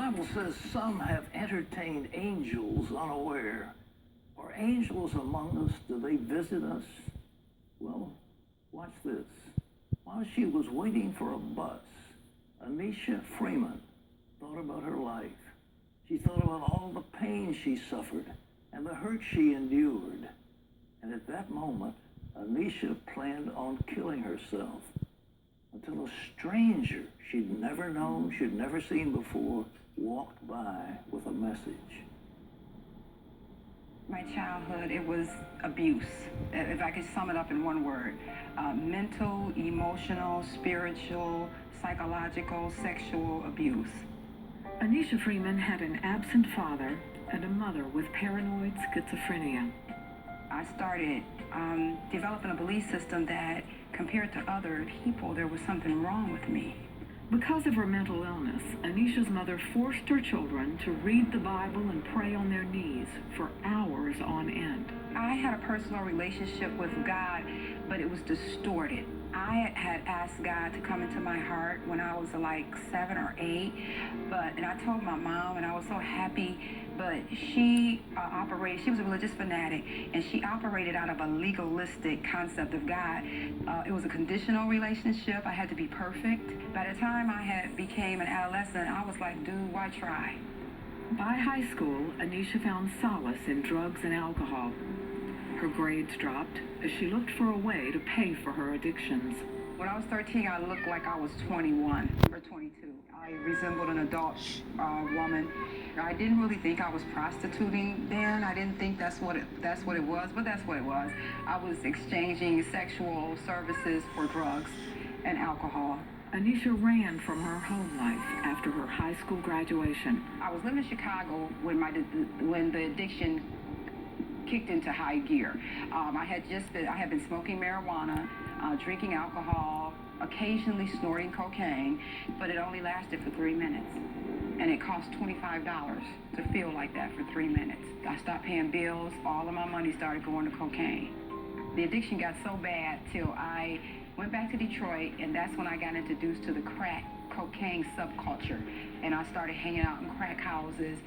Bible says some have entertained angels unaware. Are angels among us? Do they visit us? Well, watch this. While she was waiting for a bus, Anisha Freeman thought about her life. She thought about all the pain she suffered and the hurt she endured. And at that moment, Anisha planned on killing herself until a stranger she'd never known, she'd never seen before, walked by with a message. My childhood, it was abuse. If I could sum it up in one word, mental, emotional, spiritual, psychological, sexual abuse. Anisha Freeman had an absent father and a mother with paranoid schizophrenia. I started developing a belief system that compared to other people, there was something wrong with me. Because of her mental illness, Anisha's mother forced her children to read the Bible and pray on their knees for hours on end. I had a personal relationship with God, but it was distorted. I had asked God to come into my heart when I was like 7 or 8, and I told my mom, and I was so happy, but she she was a religious fanatic, and she operated out of a legalistic concept of God. It was a conditional relationship. I had to be perfect. By the time I became an adolescent, I was like, dude, why try? By high school, Anisha found solace in drugs and alcohol. Her grades dropped as she looked for a way to pay for her addictions. When I was 13, I looked like I was 21 or 22. I resembled an adult woman. I didn't really think I was prostituting then. I didn't think that's what it was, but that's what it was. I was exchanging sexual services for drugs and alcohol. Anisha ran from her home life after her high school graduation. I was living in Chicago when the addiction kicked into high gear. I had been smoking marijuana, drinking alcohol, occasionally snorting cocaine, but it only lasted for 3 minutes. And it cost $25 to feel like that for 3 minutes. I stopped paying bills. All of my money started going to cocaine. The addiction got so bad till I went back to Detroit, and that's when I got introduced to the crack cocaine subculture. And I started hanging out in crack houses.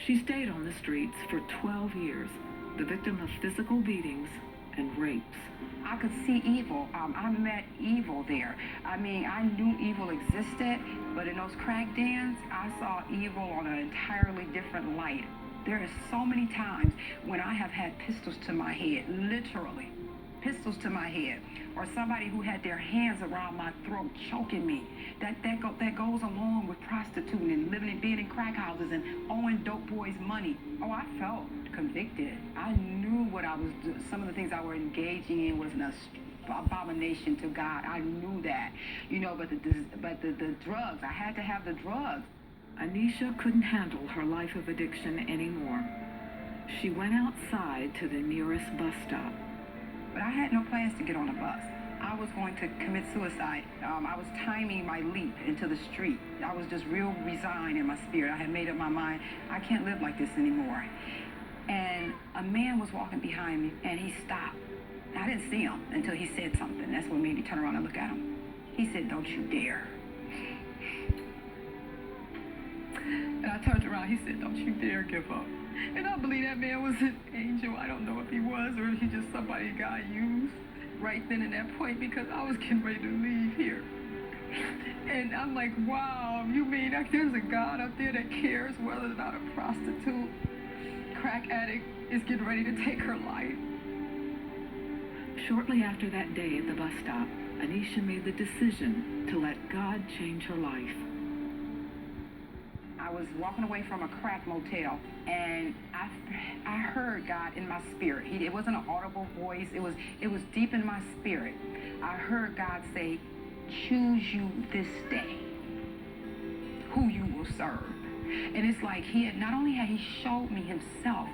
She stayed on the streets for 12 years, the victim of physical beatings and rapes. I could see evil. I met evil there. I mean, I knew evil existed, but in those crack dens, I saw evil on an entirely different light. There is so many times when I have had pistols to my head, literally, pistols to my head, or somebody who had their hands around my throat choking me. That goes along with prostituting and being in crack houses and owing dope boys money. Oh, I felt convicted. I knew what I was doing. Some of the things I were engaging in was an abomination to God. I knew that, but the drugs, I had to have the drugs. Anisha couldn't handle her life of addiction anymore. She went outside to the nearest bus stop. But I had no plans to get on a bus. I was going to commit suicide. I was timing my leap into the street. I was just real resigned in my spirit. I had made up my mind, I can't live like this anymore. And a man was walking behind me, and he stopped. I didn't see him until he said something. That's what made me turn around and look at him. He said, "Don't you dare." And I turned around, he said, "Don't you dare give up." And I believe that man was an angel. I don't know if he was or if he just somebody God used right then and that point, because I was getting ready to leave here. And I'm like, wow, you mean like there's a God up there that cares whether or not a prostitute, crack addict is getting ready to take her life? Shortly after that day at the bus stop, Anisha made the decision to let God change her life. I was walking away from a crack motel, and I heard God in my spirit. It wasn't an audible voice. It was deep in my spirit. I heard God say, "Choose you this day who you will serve." And it's like not only had he showed me himself,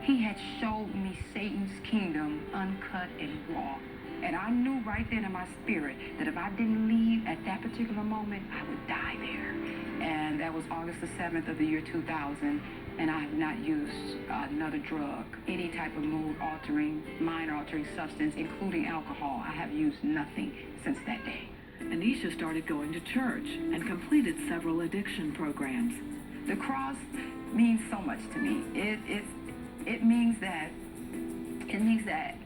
he had showed me Satan's kingdom uncut and raw. And I knew right then in my spirit that if I didn't leave at that particular moment, I would die there. And that was August the 7th of the year 2000. And I have not used another drug, any type of mood-altering, mind-altering substance, including alcohol. I have used nothing since that day. Anisha started going to church and completed several addiction programs. The cross means so much to me. It means that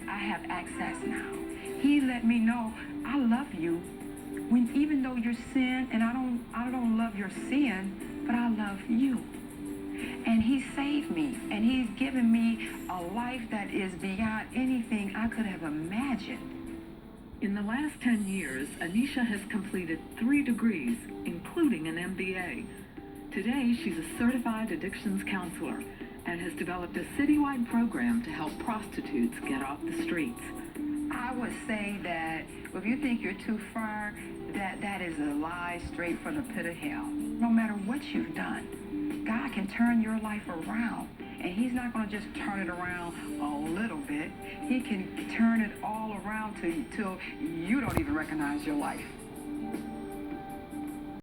I have access now. He let me know I love you when even though you're sin and I don't love your sin, but I love you. And he saved me, and he's given me a life that is beyond anything I could have imagined. In the last 10 years, Anisha has completed 3 degrees, including an MBA. Today, she's a certified addictions counselor and has developed a citywide program to help prostitutes get off the streets. I would say that if you think you're too far, that is a lie straight from the pit of hell. No matter what you've done, God can turn your life around. And he's not going to just turn it around a little bit. He can turn it all around till you don't even recognize your life.